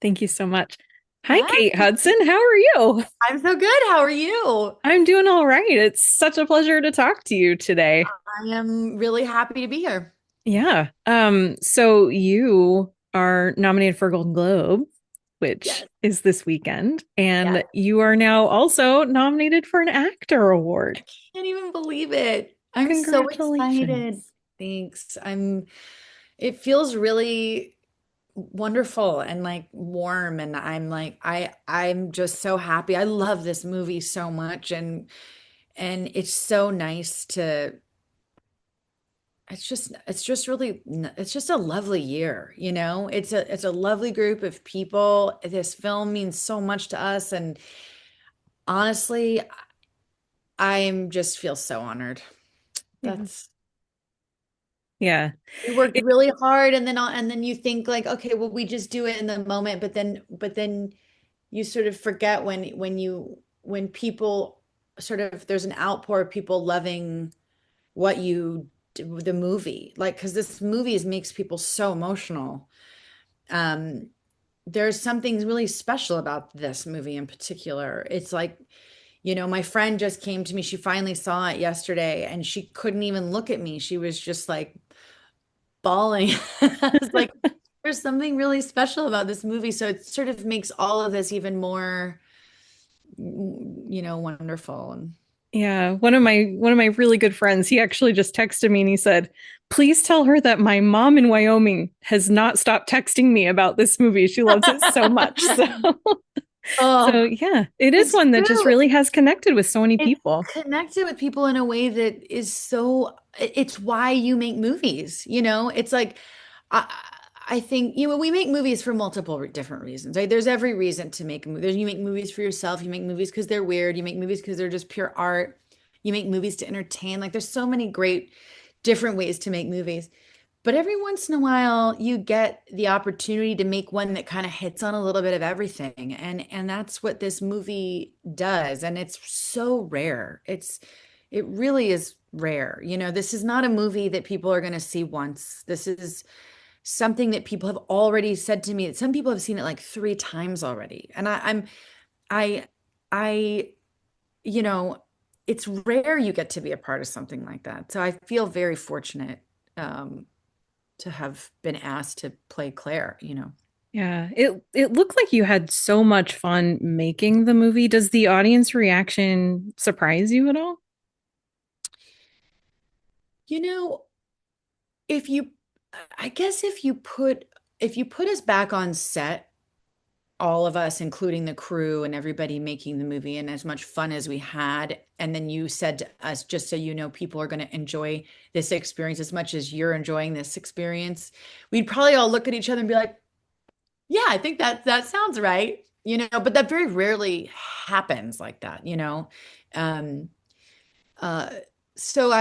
Thank you so much. Hi, Hi, Kate Hudson. How are you? I'm so good. How are you? I'm doing all right. It's such a pleasure to talk to you today. I am really happy to be here. Yeah. So you are nominated for a Golden Globe, which Yes, is this weekend, and yes. you are now also nominated for an actor award. Can't even believe it. I'm so excited. Congratulations. Thanks. It feels really wonderful and like warm and I'm just so happy. I love this movie so much and it's so nice to it's just a lovely year, you know? It's a lovely group of people. This film means so much to us and honestly, I'm just feel so honored. Yeah. That's Yeah. we worked It, really hard and then you think like, okay, well we just do it in the moment, but then you sort of forget when people sort of there's an outpour of people loving what you the movie. Like because this movie makes people so emotional. Um there's something really special about this movie in particular. It's like, my friend just came to me. She finally saw it yesterday and she couldn't even look at me. She was just like bawling. I was like, there's something really special about this movie. So it sort of makes all of this even more, wonderful. And Yeah, one of my really good friends, he actually just texted me and he said, "Please tell her that my mom in Wyoming has not stopped texting me about this movie. She loves it so much." So, so oh, yeah, it is it's one that just true. really has connected with so many It's people. connected with people in a way that is so, it's why you make movies, It's like, I, I think, we make movies for multiple different reasons, right? There's every reason to make a movie. You make movies for yourself. You make movies because they're weird. You make movies because they're just pure art. You make movies to entertain. Like, there's so many great different ways to make movies. But every once in a while, you get the opportunity to make one that kind of hits on a little bit of everything. And that's what this movie does. And it's so rare. It really is rare. This is not a movie that people are going to see once. This is something that people have already said to me. Some people have seen it like three times already. And I, I, you know, it's rare you get to be a part of something like that. So I feel very fortunate. Um, to have been asked to play Claire. Yeah, it looked like you had so much fun making the movie. Does the audience reaction surprise you at all? You know, if you I guess if you put us back on set, all of us, including the crew and everybody making the movie, and as much fun as we had, and then you said to us, just so you know, people are going to enjoy this experience as much as you're enjoying this experience, we'd probably all look at each other and be like, yeah, I think that sounds right. But that very rarely happens like that. Um, Uh, so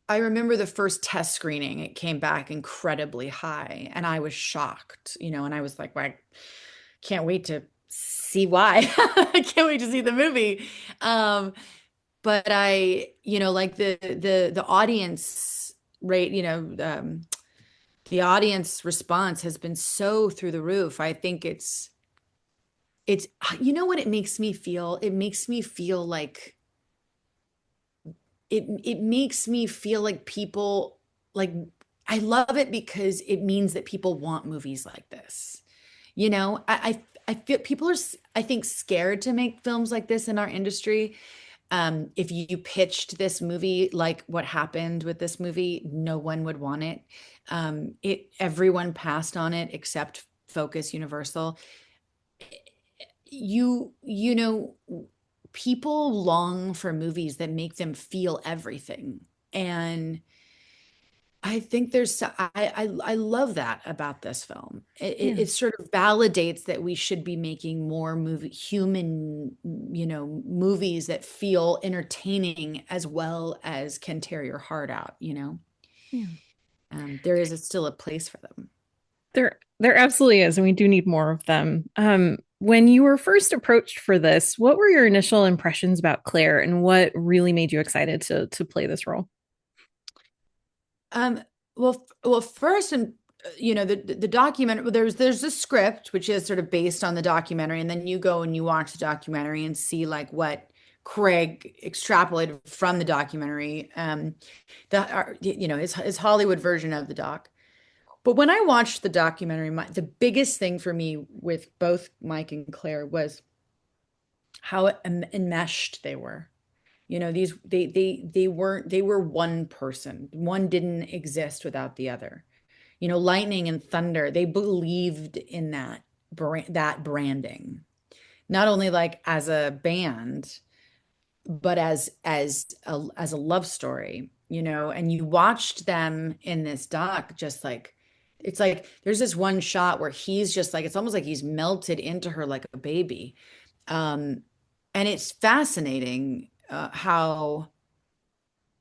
I remember the first test screening, it came back incredibly high and I was shocked, and I was like, well, I can't wait to see why. I can't wait to see the movie. Um, but like the audience rate, the audience response has been so through the roof. I think it's you know what it makes me feel? It makes me feel like it makes me feel like people like I love it because it means that people want movies like this. I feel people are I think scared to make films like this in our industry. If you pitched this movie like what happened with this movie, no one would want it. It everyone passed on it except Focus Universal. You know, people long for movies that make them feel everything. And I think I love that about this film. Yeah. It sort of validates that we should be making more human, movies that feel entertaining as well as can tear your heart out. Yeah. There is still a place for them. There absolutely is, and we do need more of them. When you were first approached for this, what were your initial impressions about Claire, and what really made you excited to play this role? Um, well, first and the document, there's a script which is sort of based on the documentary, and then you go and you watch the documentary and see like what Craig extrapolated from the documentary, his Hollywood version of the doc. But when I watched the documentary, the biggest thing for me with both Mike and Claire was how enmeshed they were. They were one person. One didn't exist without the other. Lightning and thunder, they believed in that branding, not only like as a band, but as a love story, and you watched them in this doc, just like it's like there's this one shot where he's just like, it's almost like he's melted into her like a baby. Um, and it's fascinating how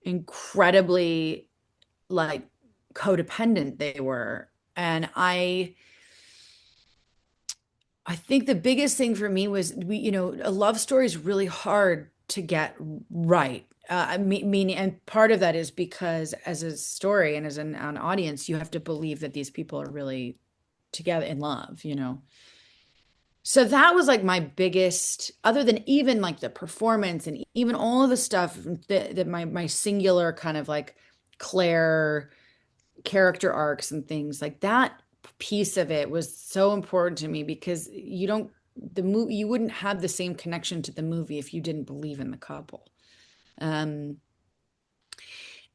incredibly like codependent they were. And I think the biggest thing for me was a love story is really hard to get right. Meaning, and part of that is because as a story and as an audience, you have to believe that these people are really together in love. So that was like my biggest, other than even like the performance and even all of the stuff that my singular kind of like Claire character arcs and things like that piece of it was so important to me because you wouldn't have the same connection to the movie if you didn't believe in the couple. Um,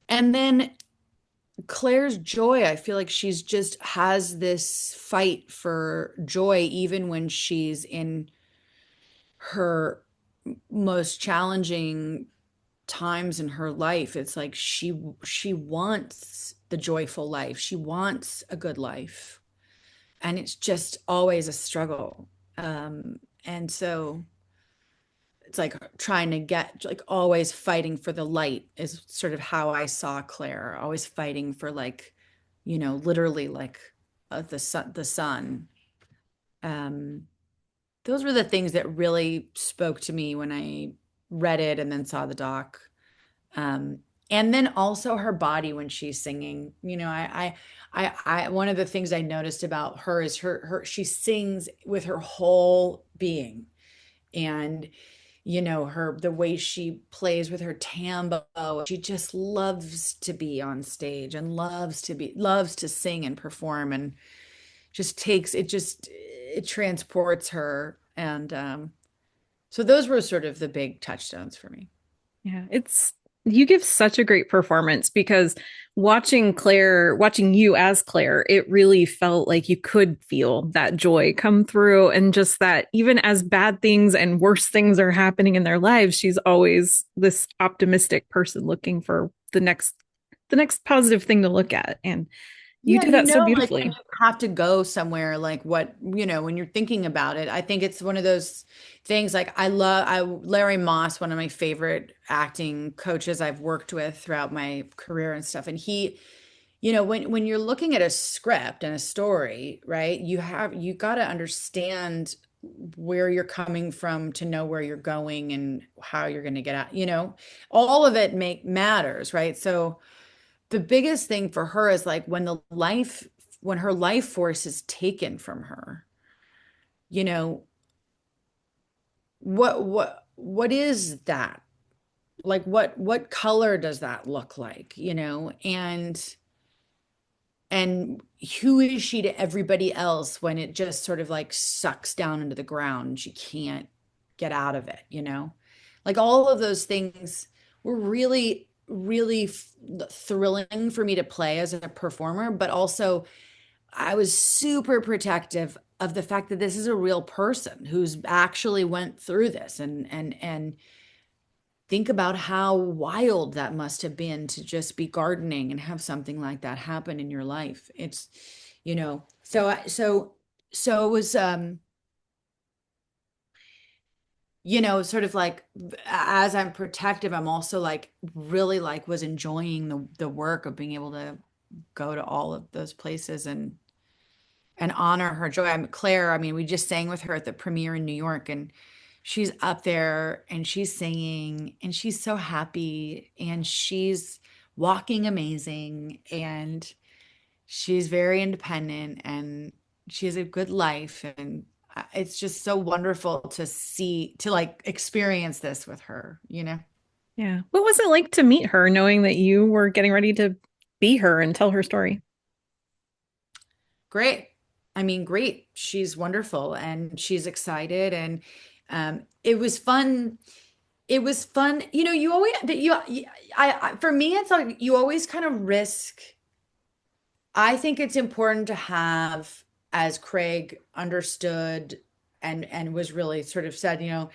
and then Claire's joy, I feel like she's just has this fight for joy even when she's in her most challenging times in her life. It's like she wants the joyful life. She wants a good life. And it's just always a struggle. And so it's like trying to get like always fighting for the light is sort of how I saw Claire, always fighting for like, literally like the sun. Um, those were the things that really spoke to me when I read it and then saw the doc. Um, and then also her body when she's singing. One of the things I noticed about her is she sings with her whole being. And, the way she plays with her tambo, she just loves to be on stage and loves to sing and perform, and it transports her. And so those were sort of the big touchstones for me. Yeah, you give such a great performance because watching you as Claire, it really felt like you could feel that joy come through, and just that even as bad things and worse things are happening in their lives, she's always this optimistic person looking for the next positive thing to look at. And you Yeah, do that so like when beautifully. you have to go somewhere, like when you're thinking about it, I think it's one of those things like Larry Moss, one of my favorite acting coaches I've worked with throughout my career and stuff. And he, when you're looking at a script and a story, right, you got to understand where you're coming from to know where you're going and how you're going to get out, all of it matters, right? So the biggest thing for her is like when her life force is taken from her, you know, what is that? Like what color does that look like, and who is she to everybody else when it just sort of like sucks down into the ground and she can't get out of it? Like all of those things were really, really thrilling for me to play as a performer, but also I was super protective of the fact that this is a real person who's actually went through this, and think about how wild that must have been to just be gardening and have something like that happen in your life. It's, so it was, sort of like as I'm protective, I'm also like really like was enjoying the work of being able to go to all of those places and honor her joy. Claire, I mean, we just sang with her at the premiere in New York, and she's up there and she's singing and she's so happy and she's walking amazing. And she's very independent and she has a good life. And it's just so wonderful to see, to like experience this with her, you know? Yeah. What was it like to meet her, knowing that you were getting ready to be her and tell her story? Great. I mean, great. She's wonderful and she's excited. And it was fun. It was fun. You know, you always, for me, it's like you always kind of risk. I think it's important to have, as Craig understood and was really sort of said, you know,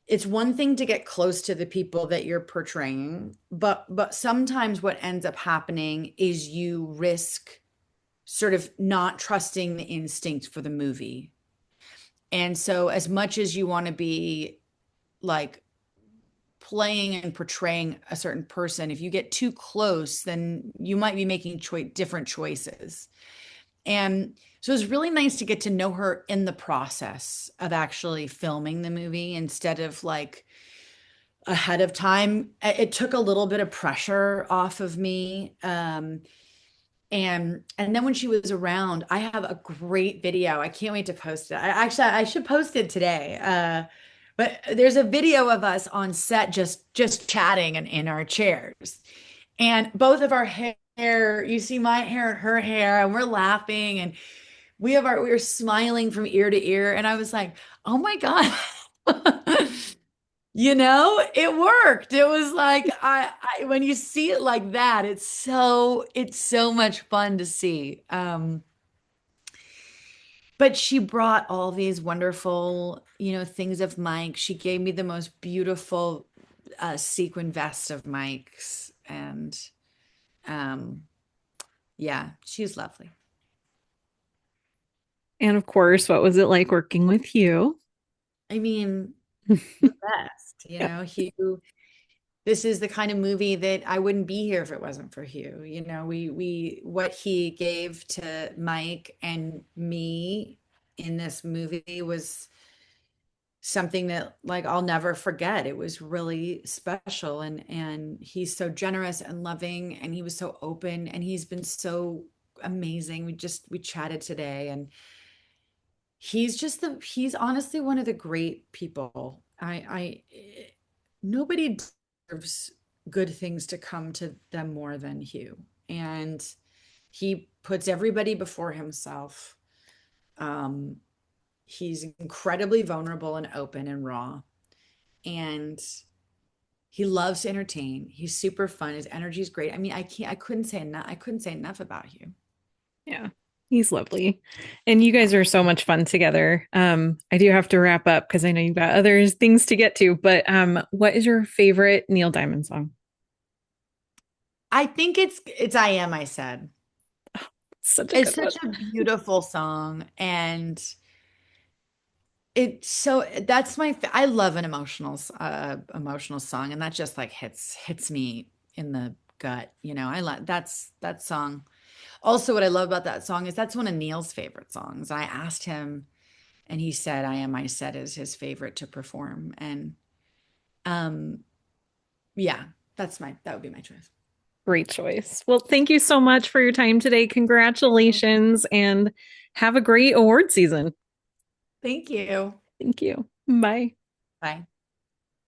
it's one thing to get close to the people that you're portraying, but sometimes what ends up happening is you risk sort of not trusting the instinct for the movie. And so as much as you want to be like playing and portraying a certain person, if you get too close, then you might be making different choices. And so it was really nice to get to know her in the process of actually filming the movie instead of like ahead of time. It took a little bit of pressure off of me. And then when she was around, I have a great video. I can't wait to post it. I should post it today. But there's a video of us on set just chatting and in our chairs. And both of our hair, you see my hair and her hair, and we're laughing and we were smiling from ear to ear. And I was like, oh my God. You know, it worked. It was like when you see it like that, it's so much fun to see. But she brought all these wonderful, you know, things of Mike. She gave me the most beautiful sequin vest of Mike's, and um, yeah, she's lovely. And of course, what was it like working with Hugh? I mean, the best, you Yeah. know, Hugh. This is the kind of movie that I wouldn't be here if it wasn't for Hugh. You know, what he gave to Mike and me in this movie was something that like I'll never forget. It was really special, and he's so generous and loving, and he was so open, and he's been so amazing. We chatted today, and he's honestly one of the great people. Nobody deserves good things to come to them more than Hugh. And he puts everybody before himself. Um, he's incredibly vulnerable and open and raw. And he loves to entertain. He's super fun. His energy is great. I mean, I couldn't say enough about Hugh. Yeah. He's lovely. And you guys are so much fun together. I do have to wrap up because I know you've got other things to get to, but what is your favorite Neil Diamond song? I think it's I Am, I Said. Such a It's good one. such a beautiful song, and it's so that's I love an emotional song, and that just like hits me in the gut, you know. I like that's that song. Also, what I love about that song is that's one of Neil's favorite songs. I asked him and he said I Am, I Said is his favorite to perform. And um yeah, that would be my choice. Great choice. Well, thank you so much for your time today. Congratulations and have a great award season. Thank you. Thank you. Bye. Bye.